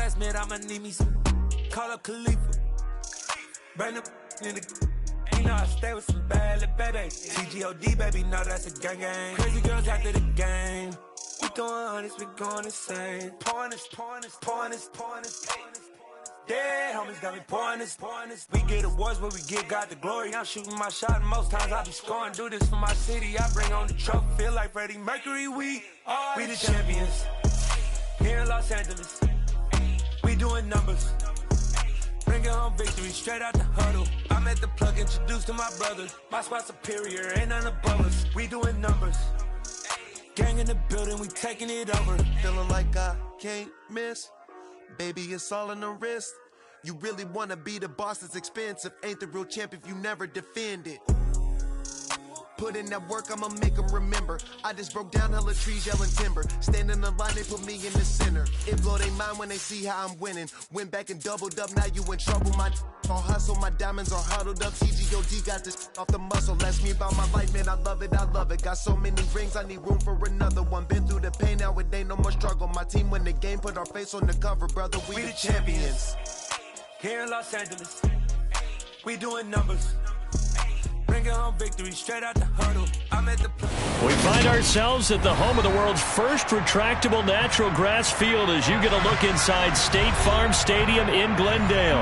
last minute, I'ma need me some. Call up Khalifa. Bring the in the. You know I stay with some bad little baby. TGOD, baby, know that's a gang gang. Crazy girls after the game. We throwing hundreds, we going insane. Pouring this. Dead homies got me pouring this. We get awards, but we give God the glory. I'm shooting my shot, and most times I be scoring. Do this for my city, I bring on the trophy. Feel like Freddie Mercury, we the champions. Here in Los Angeles, we doing numbers. Bringing home victory, straight out the huddle. I'm at the plug, introduced to my brother. My spot superior, ain't none above us. We doing numbers. Gang in the building, we taking it over. Feeling like I can't miss. Baby, it's all in the wrist. You really wanna be the boss, it's expensive. Ain't the real champ if you never defend it. Put in that work, I'ma make them remember. I just broke down hella trees, yelling timber. Stand in the line, they put me in the center. It blow their mind when they see how I'm winning. Went back and doubled up, now you in trouble. My all hustle, my diamonds are huddled up. TGOD got this off the muscle. Ask me about my life, man, I love it. Got so many rings, I need room for another one. Been through the pain, now it ain't no more struggle. My team win the game, put our face on the cover, brother. We the champions. Here in Los Angeles, we doing numbers. Bringing home victory, straight out the huddle. I'm at the We find ourselves at the home of the world's first retractable natural grass field as you get a look inside State Farm Stadium in Glendale.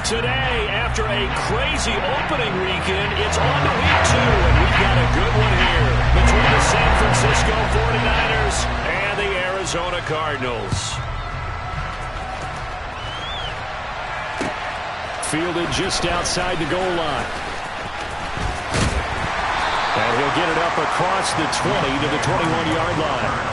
Today, after a crazy opening weekend, it's on to week 2, and we've got a good one here between the San Francisco 49ers and the Arizona Cardinals. Fielded just outside the goal line. And he'll get it up across the 20 to the 21-yard line.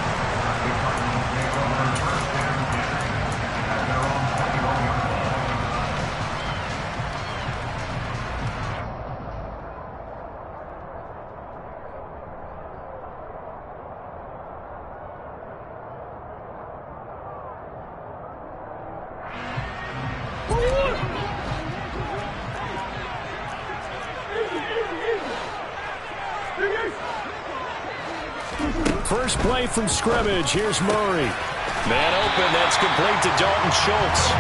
First play from scrimmage. Here's Murray. Man open. That's complete to Dalton Schultz.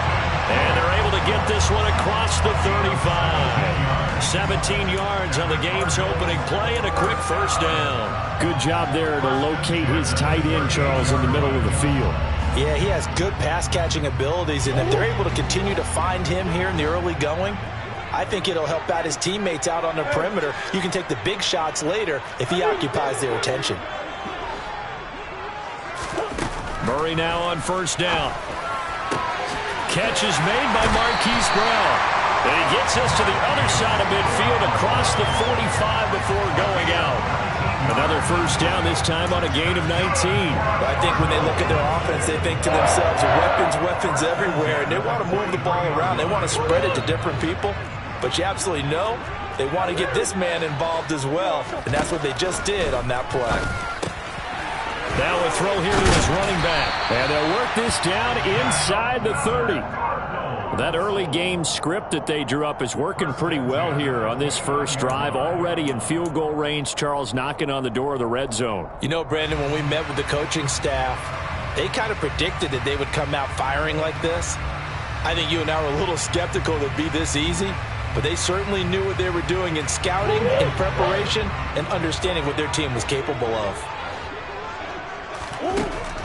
And they're able to get this one across the 35. 17 yards on the game's opening play and a quick first down. Good job there to locate his tight end, Charles, in the middle of the field. Yeah, he has good pass-catching abilities, and if they're able to continue to find him here in the early going, I think it'll help out his teammates out on the perimeter. You can take the big shots later if he occupies their attention. Murray now on first down. Catch is made by Marquise Brown. And he gets us to the other side of midfield across the 45 before going out. Another first down, this time on a gain of 19. But I think when they look at their offense, they think to themselves, weapons everywhere, and they want to move the ball around. They want to spread it to different people. But you absolutely know they want to get this man involved as well, and that's what they just did on that play. Now a throw here to his running back. And they'll work this down inside the 30. That early game script that they drew up is working pretty well here on this first drive. Already in field goal range, Charles, knocking on the door of the red zone. You know, Brandon, when we met with the coaching staff, they kind of predicted that they would come out firing like this. I think you and I were a little skeptical that it'd be this easy, but they certainly knew what they were doing in scouting, in preparation, and understanding what their team was capable of.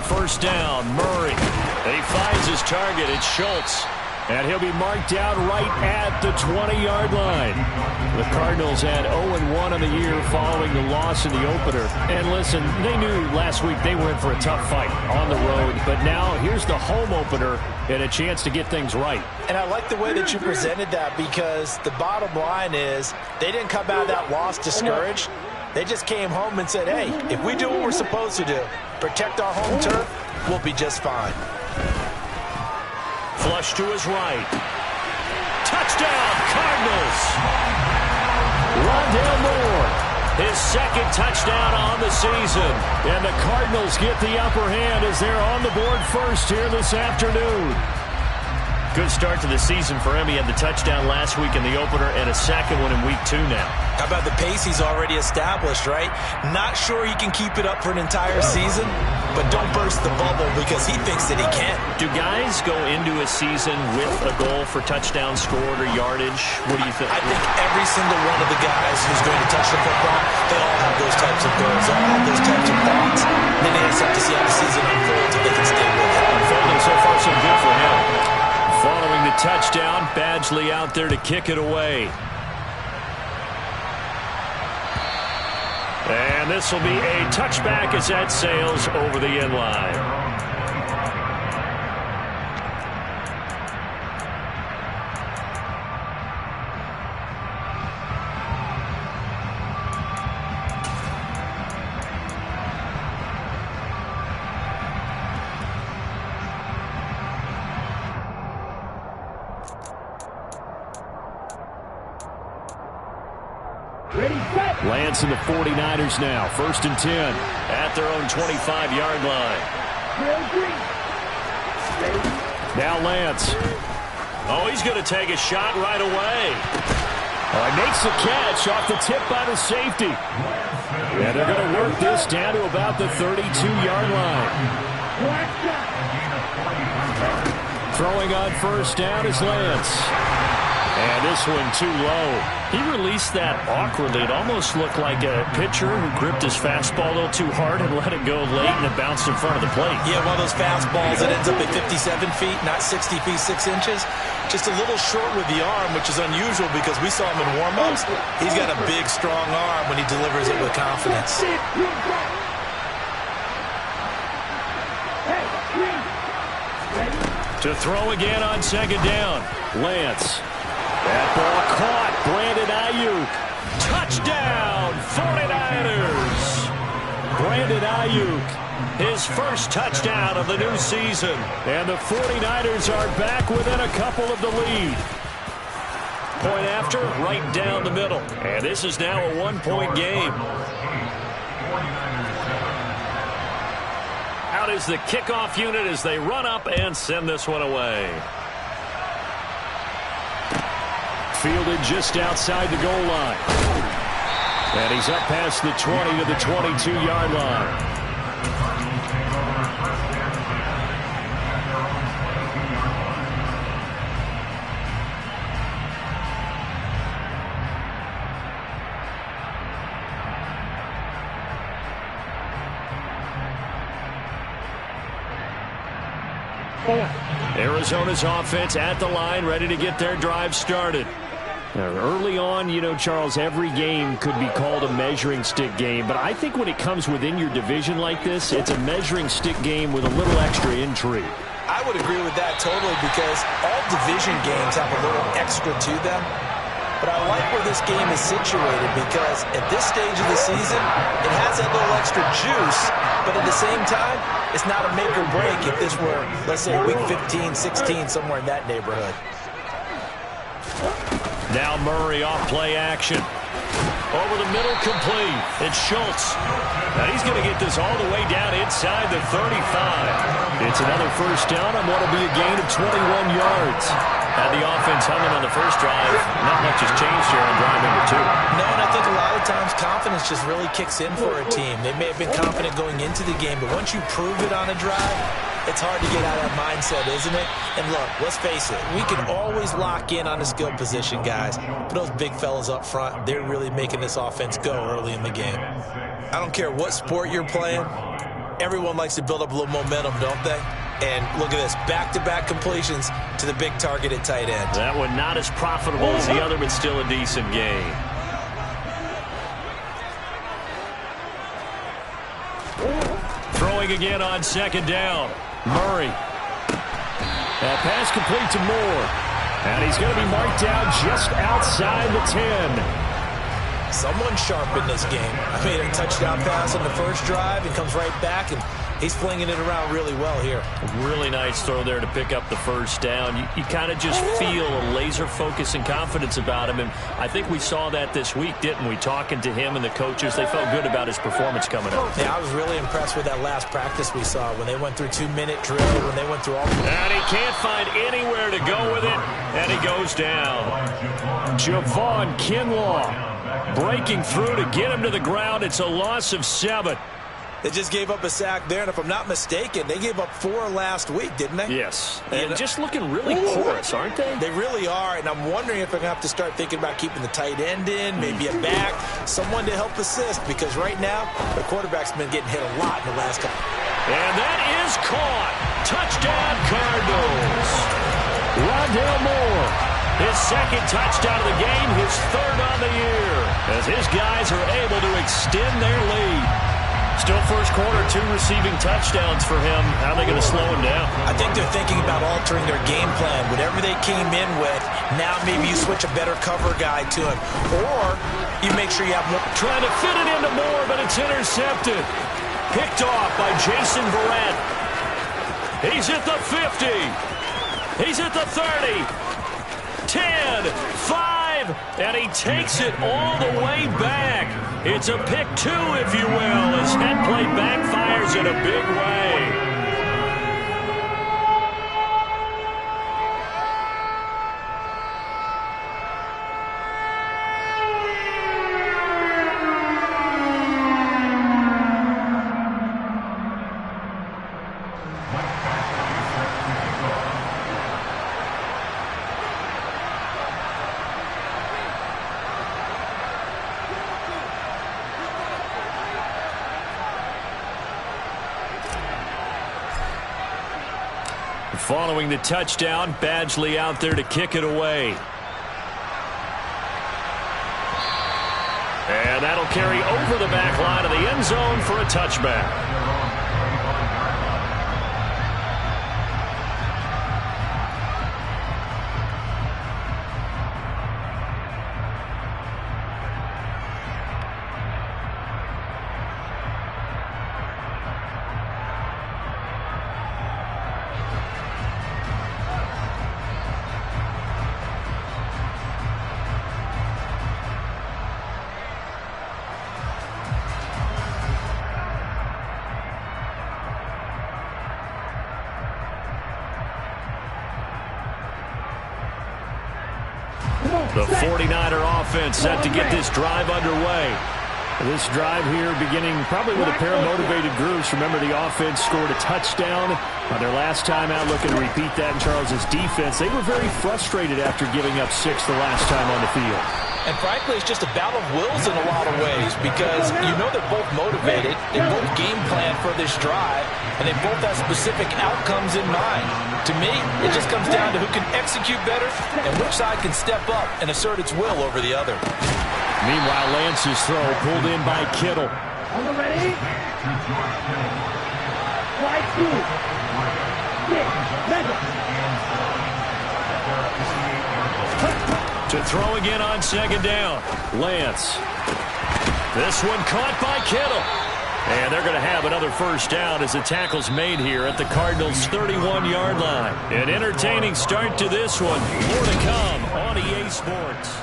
First down, Murray. And he finds his target. It's Schultz. And he'll be marked down right at the 20-yard line. The Cardinals had 0-1 on the year following the loss in the opener. And listen, they knew last week they were in for a tough fight on the road. But now here's the home opener and a chance to get things right. And I like the way that you presented that, because the bottom line is they didn't come out of that loss discouraged. They just came home and said, hey, if we do what we're supposed to do, protect our home turf, we'll be just fine. Flush to his right. Touchdown, Cardinals! Rondale Moore, his second touchdown on the season. And the Cardinals get the upper hand as they're on the board first here this afternoon. Good start to the season for him. He had the touchdown last week in the opener and a second one in week 2 now. How about the pace he's already established, right? Not sure he can keep it up for an entire season, but don't burst the bubble because he thinks that he can. Do guys go into a season with a goal for touchdown scored or yardage? What do you think? I think every single one of the guys who's going to touch the football, they all have those types of goals. They all have those types of thoughts. And then they just have to see how the season unfolds if they can stay with it. Unfolding so far so good for him. Following the touchdown, Badgley out there to kick it away. And this will be a touchback as that sails over the end line. Lance and the 49ers now. 1st and 10 at their own 25-yard line. Now Lance. Oh, he's going to take a shot right away. Oh, he makes the catch off the tip by the safety. And they're going to work this down to about the 32-yard line. Throwing on 1st down is Lance. And this one too low. He released that awkwardly. It almost looked like a pitcher who gripped his fastball a little too hard and let it go late, and it bounced in front of the plate. Yeah, one of those fastballs that ends up at 57 feet, not 60 feet 6 inches. Just a little short with the arm, which is unusual because we saw him in warm-ups. He's got a big, strong arm when he delivers it with confidence. To throw again on 2nd down. Lance. That ball caught. Brandon Ayuk. Touchdown, 49ers. Brandon Ayuk, his first touchdown of the new season. And the 49ers are back within a couple of the lead. Point after, right down the middle. And this is now a 1-point game. Out is the kickoff unit as they run up and send this one away. Fielded just outside the goal line. And he's up past the 20 to the 22-yard line. Arizona's offense at the line, ready to get their drive started. Now, early on, you know, Charles, every game could be called a measuring stick game, but I think when it comes within your division like this, it's a measuring stick game with a little extra intrigue. I would agree with that totally because all division games have a little extra to them. But I like where this game is situated because at this stage of the season, it has that little extra juice, but at the same time, it's not a make or break if this were, let's say, week 15, 16, somewhere in that neighborhood. Now Murray off play action. Over the middle, complete. It's Schultz. Now he's going to get this all the way down inside the 35. It's another 1st down on what will be a gain of 21 yards. Had the offense humming on the first drive. Not much has changed here on drive number 2. No, and I think a lot of times confidence just really kicks in for a team. They may have been confident going into the game, but once you prove it on a drive, it's hard to get out of that mindset, isn't it? And look, let's face it, we can always lock in on the skill position, guys. But those big fellas up front, they're really making this offense go early in the game. I don't care what sport you're playing. Everyone likes to build up a little momentum, don't they? And look at this, back-to-back completions to the big target at tight end. That one not as profitable as the other, but still a decent gain. Throwing again on 2nd down. Murray. That pass complete to Moore. And he's going to be marked down just outside the 10. Someone sharp in this game. I mean, a touchdown pass on the first drive and comes right back, and he's flinging it around really well here. Really nice throw there to pick up the 1st down. You kind of just feel a laser focus and confidence about him, and I think we saw that this week, didn't we? Talking to him and the coaches, they felt good about his performance coming up. Yeah, I was really impressed with that last practice we saw when they went through 2-minute drill, when they went through all. And he can't find anywhere to go with it, and he goes down. Javon Kinlaw breaking through to get him to the ground. It's a loss of 7. They just gave up a sack there, and if I'm not mistaken, they gave up 4 last week, didn't they? Yes, and just looking really porous, aren't they? They really are, and I'm wondering if they're going to have to start thinking about keeping the tight end in, maybe a back, someone to help assist, because right now, the quarterback's been getting hit a lot in the last couple. And that is caught. Touchdown, Cardinals. Rondale Moore, his second touchdown of the game, his third on the year, as his guys are able to extend their lead. Still first quarter, 2 receiving touchdowns for him. How are they going to slow him down? I think they're thinking about altering their game plan. Whatever they came in with, now maybe you switch a better cover guy to him. Or you make sure you have more. Trying to fit it into Moore, but it's intercepted. Picked off by Jason Verrett. He's at the 50. He's at the 30. 10, 5, and he takes it all the way back. It's a pick 2, if you will, as head play backfires in a big way. Following the touchdown, Badgley out there to kick it away. And that'll carry over the back line of the end zone for a touchback. The 49er offense set to get this drive underway. This drive here beginning probably with a pair of motivated groups. Remember, the offense scored a touchdown on their last time out, looking to repeat that in Charles's defense. They were very frustrated after giving up 6 the last time on the field. And frankly, it's just a battle of wills in a lot of ways, because you know they're both motivated, they both game plan for this drive, and they both have specific outcomes in mind. To me, it just comes down to who can execute better and which side can step up and assert its will over the other. Meanwhile, Lance's throw pulled in by Kittle. Ready? Right, 2. To throw again on second down. Lance. This one caught by Kittle. And they're going to have another first down as the tackle's made here at the Cardinals' 31-yard line. An entertaining start to this one. More to come on EA Sports.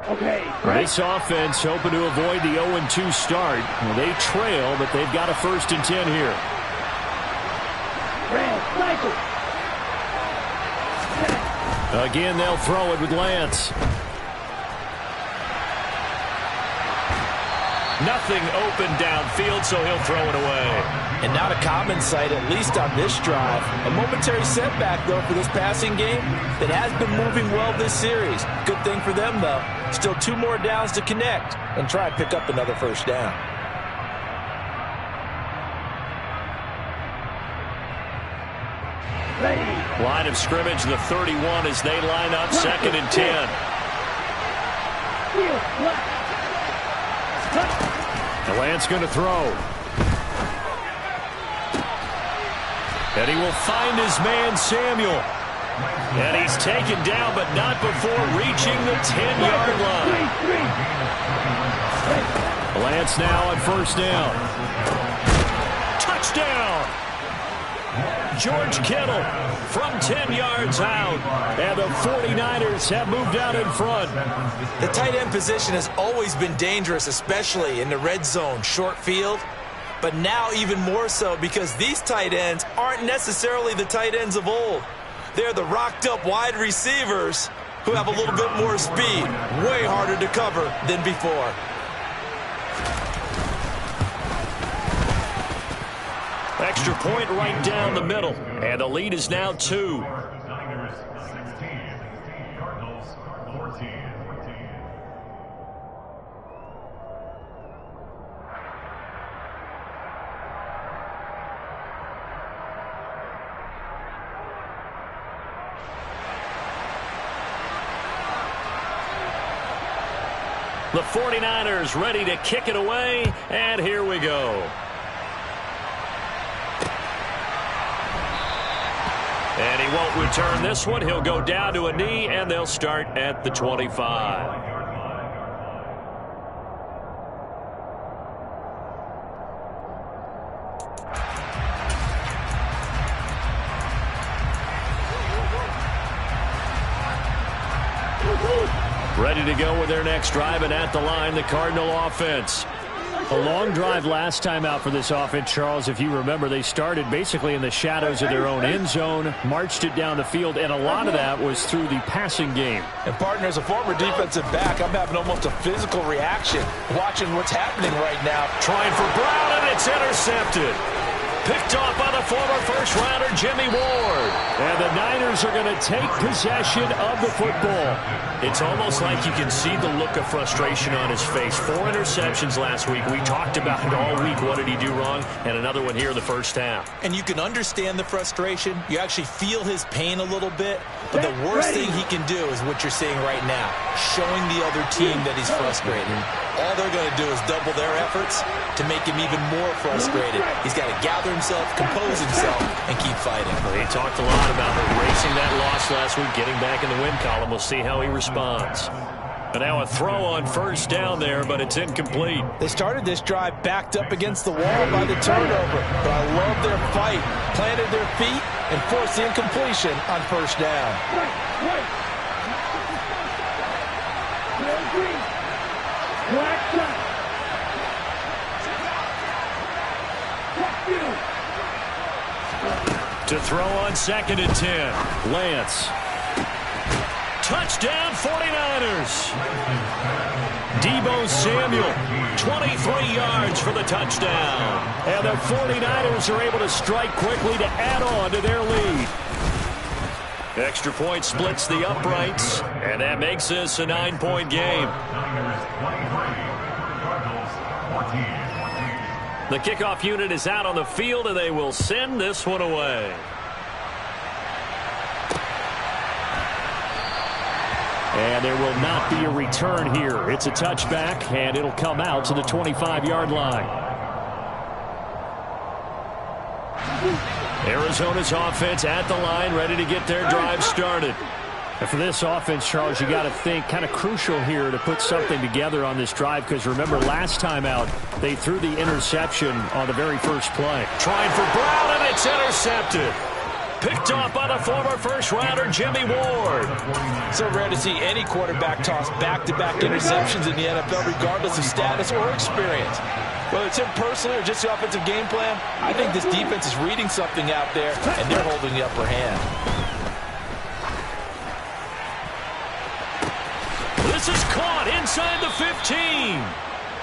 Okay. This offense hoping to avoid the 0-2 start. Well, they trail, but they've got a 1st and 10 here. Again, they'll throw it with Lance. Nothing open downfield, so he'll throw it away. And not a common sight, at least on this drive. A momentary setback, though, for this passing game that has been moving well this series. Good thing for them, though. Still 2 more downs to connect and try and pick up another first down. Line of scrimmage, the 31 as they line up 2nd and 10. And Lance going to throw. And he will find his man, Samuel. And he's taken down, but not before reaching the 10-yard line. Lance now on 1st down. Touchdown! George Kittle from 10 yards out. And the 49ers have moved out in front. The tight end position has always been dangerous, especially in the red zone, short field. But now even more so because these tight ends aren't necessarily the tight ends of old. They're the rocked-up wide receivers who have a little bit more speed, way harder to cover than before. Extra point right down the middle, and the lead is now 2. The 49ers ready to kick it away, and here we go. And he won't return this one. He'll go down to a knee, and they'll start at the 25. Ready to go with their next drive, and at the line, the Cardinal offense. A long drive last time out for this offense, Charles. If you remember, they started basically in the shadows of their own end zone, marched it down the field, and a lot of that was through the passing game. And, partner, as a former defensive back, I'm having almost a physical reaction watching what's happening right now. Trying for Brown, and it's intercepted. Picked off by the former first-rounder, Jimmy Ward. And the Niners are going to take possession of the football. It's almost like you can see the look of frustration on his face. 4 interceptions last week. We talked about it all week. What did he do wrong? And another one here in the first half. And you can understand the frustration. You actually feel his pain a little bit. But the worst thing he can do is what you're seeing right now, showing the other team that he's frustrated. All they're going to do is double their efforts to make him even more frustrated. He's got to gather himself, compose himself, and keep fighting. He talked a lot about erasing that loss last week, getting back in the win column. We'll see how he responds. And now a throw on first down there, but it's incomplete. They started this drive backed up against the wall by the turnover, but I love their fight. Planted their feet and forced the incompletion on first down. To throw on 2nd and 10. Lance. Touchdown 49ers. Deebo Samuel, 23 yards for the touchdown. And the 49ers are able to strike quickly to add on to their lead. Extra point splits the uprights, and that makes this a 9-point game. The kickoff unit is out on the field, and they will send this one away. And there will not be a return here. It's a touchback, and it'll come out to the 25-yard line. Arizona's offense at the line, ready to get their drive started. And for this offense, Charles, you got to think kind of crucial here to put something together on this drive, because remember last time out, they threw the interception on the very first play. Trying for Brown, and it's intercepted. Picked off by the former first-rounder, Jimmy Ward. So rare to see any quarterback toss back-to-back interceptions in the NFL, regardless of status or experience. Whether it's him personally or just the offensive game plan, I think this defense is reading something out there, and they're holding the upper hand. This is caught inside the 15.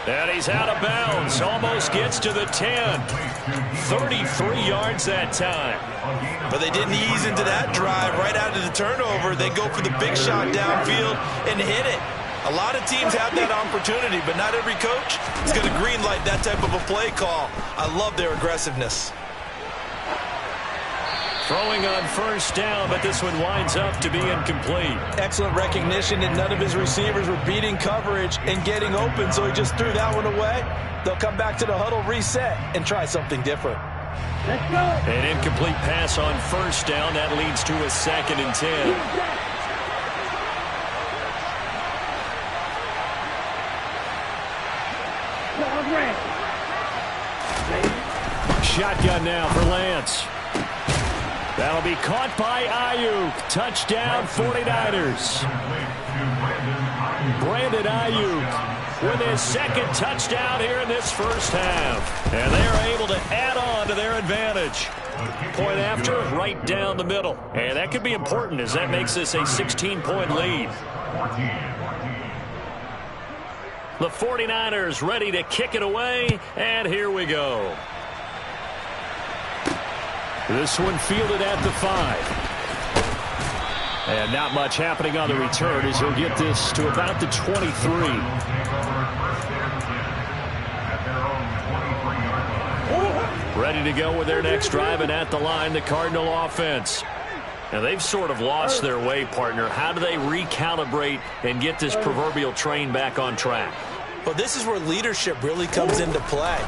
And he's out of bounds. Almost gets to the 10. 33 yards that time. But they didn't ease into that drive right out of the turnover. They go for the big shot downfield and hit it. A lot of teams have that opportunity, but not every coach is going to greenlight that type of a play call. I love their aggressiveness. Throwing on first down, but this one winds up to be incomplete. Excellent recognition that none of his receivers were beating coverage and getting open, so he just threw that one away. They'll come back to the huddle, reset, and try something different. Let's go. An incomplete pass on first down. That leads to a 2nd and 10. Shotgun now for Lance. That'll be caught by Ayuk. Touchdown, 49ers. Brandon Ayuk with his second touchdown here in this first half. And they are able to add on to their advantage. Point after, right down the middle. And that could be important as that makes this a 16-point lead. The 49ers ready to kick it away, and here we go. This one fielded at the 5. And not much happening on the return as he'll get this to about the 23. Ready to go with their next drive, and at the line, the Cardinal offense. Now, they've sort of lost their way, partner. How do they recalibrate and get this proverbial train back on track? Well, this is where leadership really comes into play.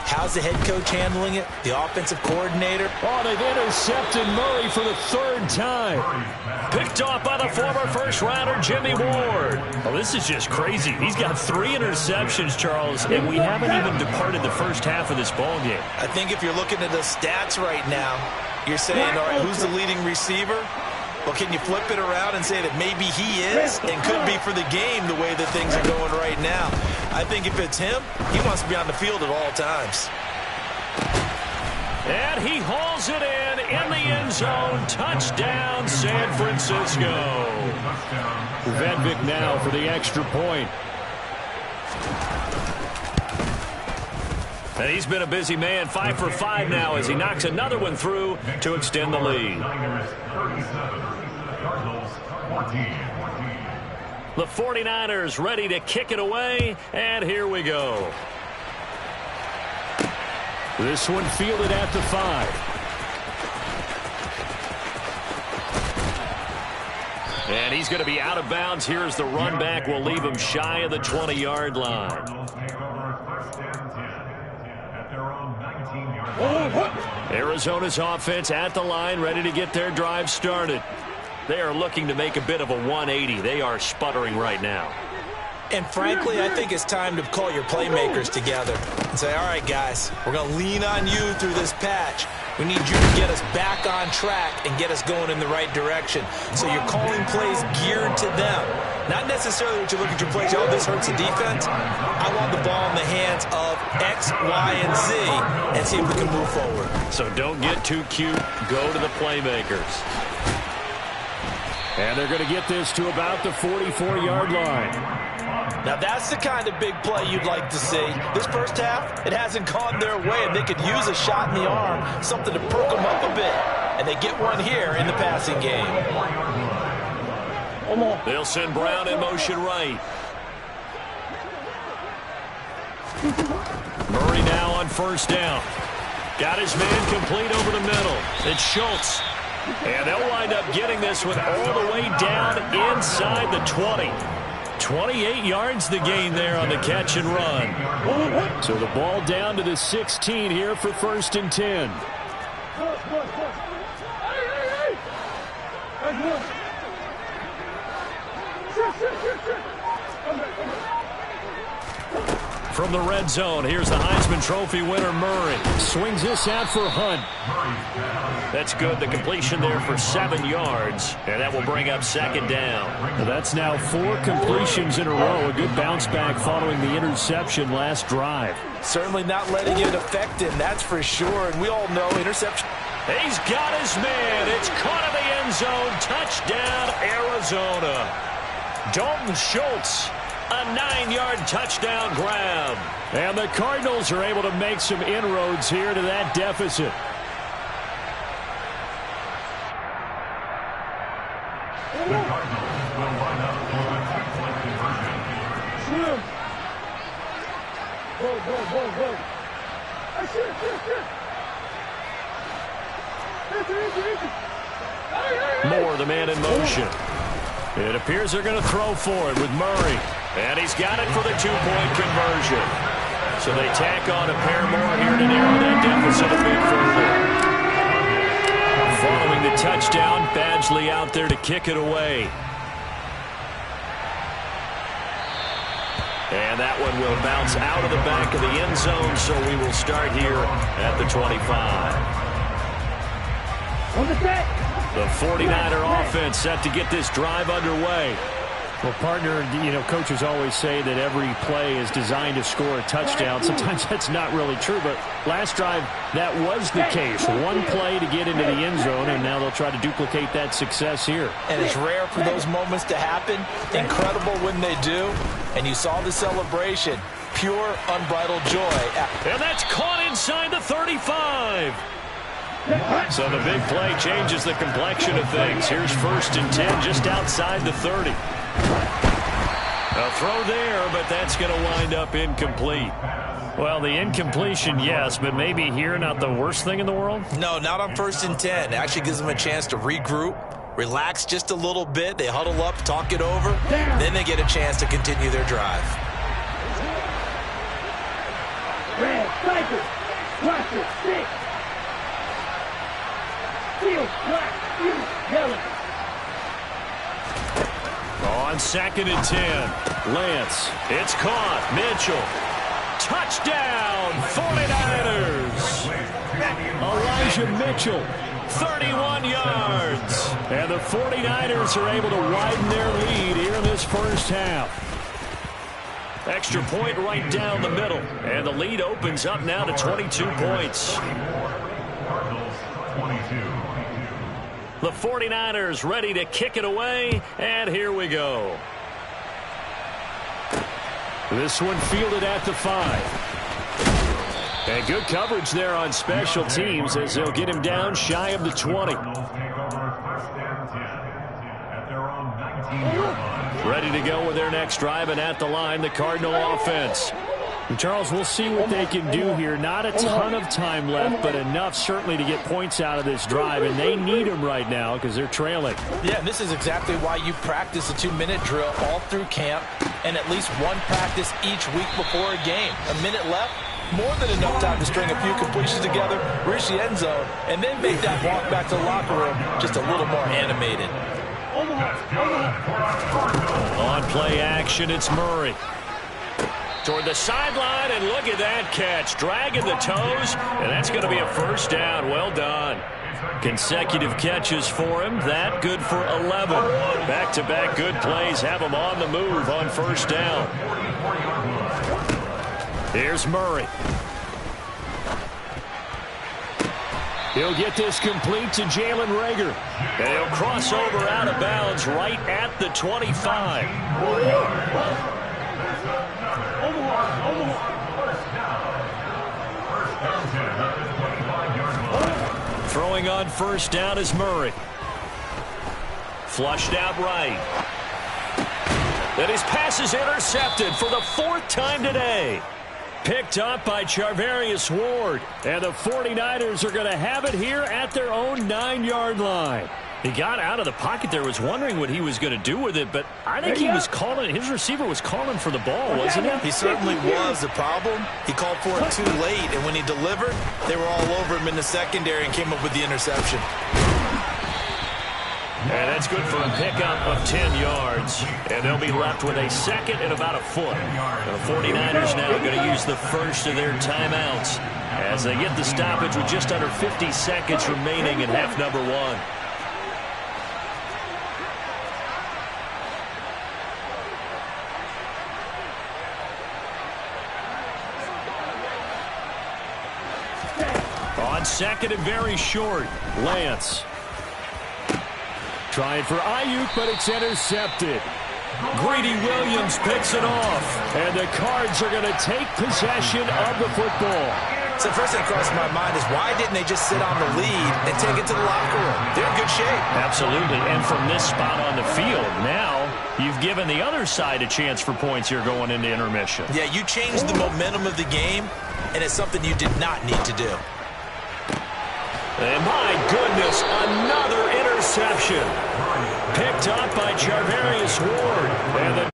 How's the head coach handling it? The offensive coordinator? Oh, they've intercepted Murray for the third time. Picked off by the former first-rounder, Jimmy Ward. Oh, this is just crazy. He's got 3 interceptions, Charles, and we haven't even departed the first half of this ballgame. I think if you're looking at the stats right now, you're saying, all right, who's the leading receiver? Well, can you flip it around and say that maybe he is and could be for the game the way that things are going right now? I think if it's him, he wants to be on the field at all times. And he hauls it in the end zone. Touchdown, San Francisco. Vedvik now for the extra point. And he's been a busy man, 5 for 5 now as he knocks another one through to extend the lead. The 49ers ready to kick it away, and here we go. This one fielded at the 5. And he's going to be out of bounds. Here's the run back. We'll leave him shy of the 20-yard line. Arizona's offense at the line, ready to get their drive started. They are looking to make a bit of a 180. They are sputtering right now. And frankly, I think it's time to call your playmakers together and say, all right, guys, we're going to lean on you through this patch. We need you to get us back on track and get us going in the right direction. So you're calling plays geared to them. Not necessarily what you look at your plays, oh, this hurts the defense. I want the ball in the hands of X, Y, and Z and see if we can move forward. So don't get too cute. Go to the playmakers. And they're going to get this to about the 44-yard line. Now, that's the kind of big play you'd like to see. This first half, it hasn't gone their way, and they could use a shot in the arm, something to perk them up a bit. And they get one here in the passing game. They'll send Brown in motion right. Murray now on first down. Got his man complete over the middle. It's Schultz. And they'll wind up getting this one all the way down inside the 20. 28 yards the gain there on the catch and run. So the ball down to the 16 here for 1st and 10. From the red zone, here's the Heisman Trophy winner, Murray. Swings this out for Hunt. That's good. The completion there for 7 yards, and that will bring up 2nd down. Well, that's now 4 completions in a row. A good bounce back following the interception last drive. Certainly not letting it affect him, that's for sure. And we all know interception. He's got his man. It's caught in the end zone. Touchdown, Arizona. Dalton Schultz. A 9-yard touchdown grab. And the Cardinals are able to make some inroads here to that deficit. The Cardinals will line up for the point conversion. Moore, the man in motion. It appears they're going to throw for it with Murray. And he's got it for the 2-point conversion. So they tack on a pair more here to narrow that deficit a bit further. Following the touchdown, Badgley out there to kick it away. And that one will bounce out of the back of the end zone, so we will start here at the 25. On the set. The 49er offense set to get this drive underway. Well, partner, you know, coaches always say that every play is designed to score a touchdown. Sometimes that's not really true, but last drive, that was the case. One play to get into the end zone, and now they'll try to duplicate that success here. And it's rare for those moments to happen. Incredible when they do. And you saw the celebration. Pure, unbridled joy. And that's caught inside the 35. So the big play changes the complexion of things. Here's 1st and 10 just outside the 30. A throw there, but that's going to wind up incomplete. Well, the incompletion, yes, but maybe here not the worst thing in the world? No, not on 1st and 10. It actually gives them a chance to regroup, relax just a little bit. They huddle up, talk it over. Then they get a chance to continue their drive. Red, striker, cluster, 6. Field, black, yellow. On 2nd and 10, Lance. It's caught. Mitchell. Touchdown, 49ers. Elijah Mitchell, 31 yards. And the 49ers are able to widen their lead here in this first half. Extra point right down the middle. And the lead opens up now to 22 points. Cardinals 22. The 49ers ready to kick it away, and here we go. This one fielded at the 5. And good coverage there on special teams as they'll get him down shy of the 20. Ready to go with their next drive, and at the line, the Cardinal offense. And Charles, we'll see what they can do here. Not a ton of time left, but enough certainly to get points out of this drive, and they need them right now because they're trailing. Yeah, and this is exactly why you practice a 2-minute drill all through camp and at least one practice each week before a game. A minute left, more than enough time to string a few completions together, reach the end zone, and then make that walk back to the locker room just a little more animated. On play action, it's Murray. Toward the sideline, and look at that catch. Dragging the toes, and that's going to be a first down. Well done. Consecutive catches for him. That good for 11. Back-to-back good plays have him on the move on first down. Here's Murray. He'll get this complete to Jalen Reagor. And he'll cross over out of bounds right at the 25. Throwing on first down is Murray. Flushed out right. And his pass is intercepted for the 4th time today. Picked up by Charvarius Ward. And the 49ers are going to have it here at their own 9-yard line. He got out of the pocket there, was wondering what he was going to do with it, but I think he was calling, his receiver was calling for the ball, wasn't he? He certainly was. The problem, he called for it too late, and when he delivered, they were all over him in the secondary and came up with the interception. And that's good for a pickup of 10 yards. And they'll be left with a 2nd and about a foot. The 49ers now going to use the first of their timeouts as they get the stoppage with just under 50 seconds remaining in half number 1. On 2nd and very short, Lance. Trying for Ayuk, but it's intercepted. Greedy Williams picks it off, and the Cards are going to take possession of the football. So the first thing that crossed my mind is why didn't they just sit on the lead and take it to the locker room? They're in good shape. Absolutely, and from this spot on the field, now you've given the other side a chance for points here going into intermission. Yeah, you changed the momentum of the game, and it's something you did not need to do. And my goodness, another interception. Picked up by Charvarius Ward. And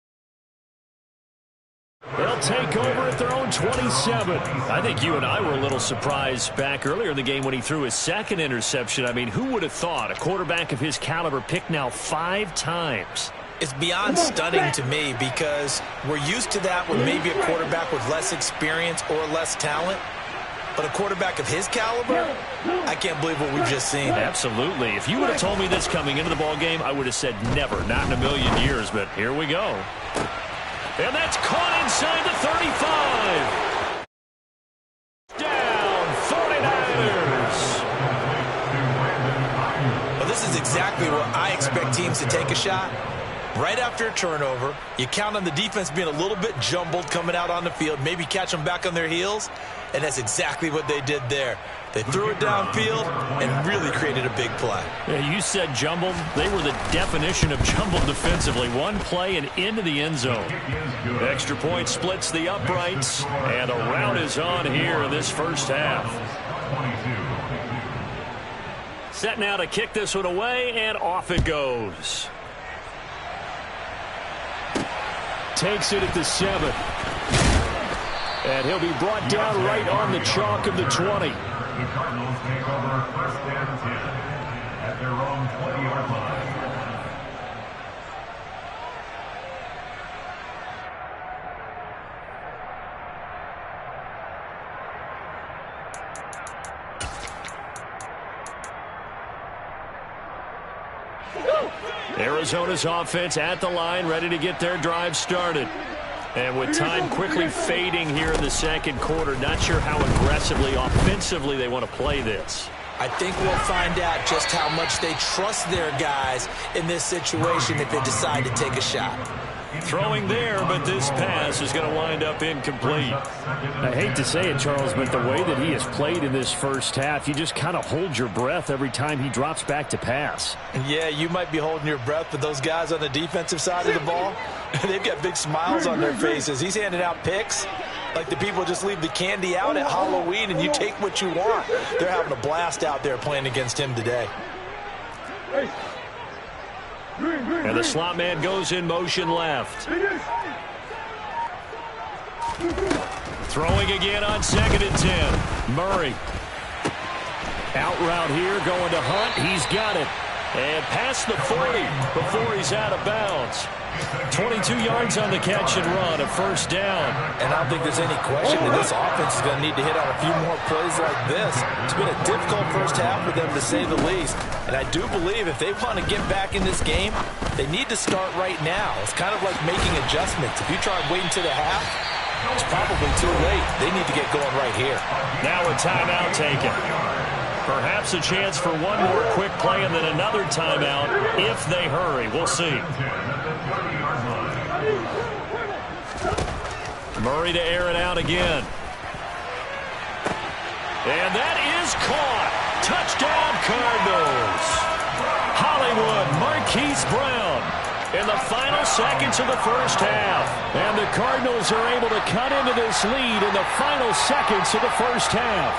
they'll take over at their own 27. I think you and I were a little surprised back earlier in the game when he threw his 2nd interception. I mean, who would have thought a quarterback of his caliber picked now 5 times? It's beyond stunning to me because we're used to that with maybe a quarterback with less experience or less talent. But a quarterback of his caliber, I can't believe what we've just seen. Absolutely. If you would have told me this coming into the ball game, I would have said never, not in a million years. But here we go. And that's caught inside the 35. Down, 49ers. Well, this is exactly what I expect teams to take a shot. Right after a turnover, you count on the defense being a little bit jumbled coming out on the field, maybe catch them back on their heels, and that's exactly what they did there. They threw it downfield and really created a big play. Yeah, you said jumbled. They were the definition of jumbled defensively. One play and into the end zone. Extra point splits the uprights, and a rout is on here in this first half. Set now to kick this one away, and off it goes. Takes it at the 7. And he'll be brought down right on the chalk of the 20. The Cardinals take over first and 10 at their own 20-yard line. Arizona's offense at the line, ready to get their drive started. And with time quickly fading here in the second quarter, not sure how aggressively, offensively they want to play this. I think we'll find out just how much they trust their guys in this situation if they decide to take a shot. Throwing there, but this pass is going to wind up incomplete. I hate to say it, Charles, but the way that he has played in this first half, you just kind of hold your breath every time he drops back to pass. Yeah, you might be holding your breath, but those guys on the defensive side of the ball, they've got big smiles on their faces. He's handing out picks like the people just leave the candy out at Halloween and you take what you want. They're having a blast out there playing against him today. And the slot man goes in motion left. Throwing again on 2nd and 10. Murray. Out route here, going to Hunt. He's got it. And past the 40 before he's out of bounds. 22 yards on the catch and run, a first down. And I don't think there's any question that this offense is going to need to hit on a few more plays like this. It's been a difficult first half for them, to say the least. And I do believe if they want to get back in this game, they need to start right now. It's kind of like making adjustments. If you try waiting to the half, it's probably too late. They need to get going right here. Now a timeout taken. Perhaps a chance for one more quick play and then another timeout if they hurry. We'll see. Murray to air it out again. And that is caught. Touchdown, Cardinals. Hollywood, Marquise Brown in the final seconds of the first half. And the Cardinals are able to cut into this lead in the final seconds of the first half.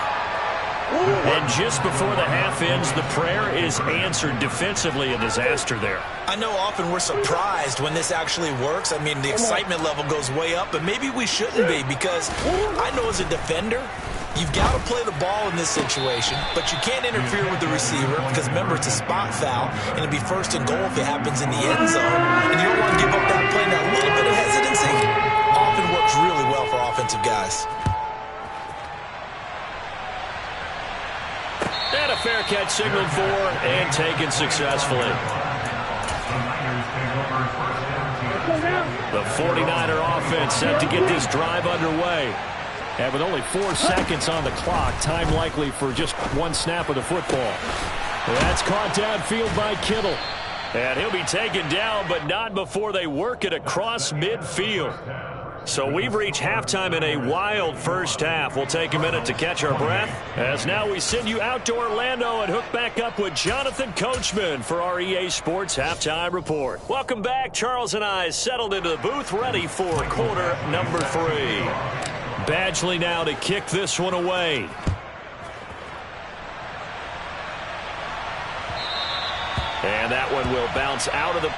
And just before the half ends, the prayer is answered. Defensively, a disaster there. I know often we're surprised when this actually works. I mean, the excitement level goes way up, but maybe we shouldn't be, because I know as a defender, you've got to play the ball in this situation, but you can't interfere with the receiver because, remember, it's a spot foul, and it'd be first and goal if it happens in the end zone, and you don't want to give up that play. Now, a little bit of hesitancy often works really well for offensive guys. And a fair catch signaled for and taken successfully. The 49er offense set to get this drive underway. And with only 4 seconds on the clock, time likely for just one snap of the football. That's caught downfield by Kittle. And he'll be taken down, but not before they work it across midfield. So we've reached halftime in a wild first half. We'll take a minute to catch our breath, as now we send you out to Orlando and hook back up with Jonathan Coachman for our EA Sports Halftime Report. Welcome back. Charles and I settled into the booth, ready for quarter number 3. Badgley now to kick this one away. And that one will bounce out of the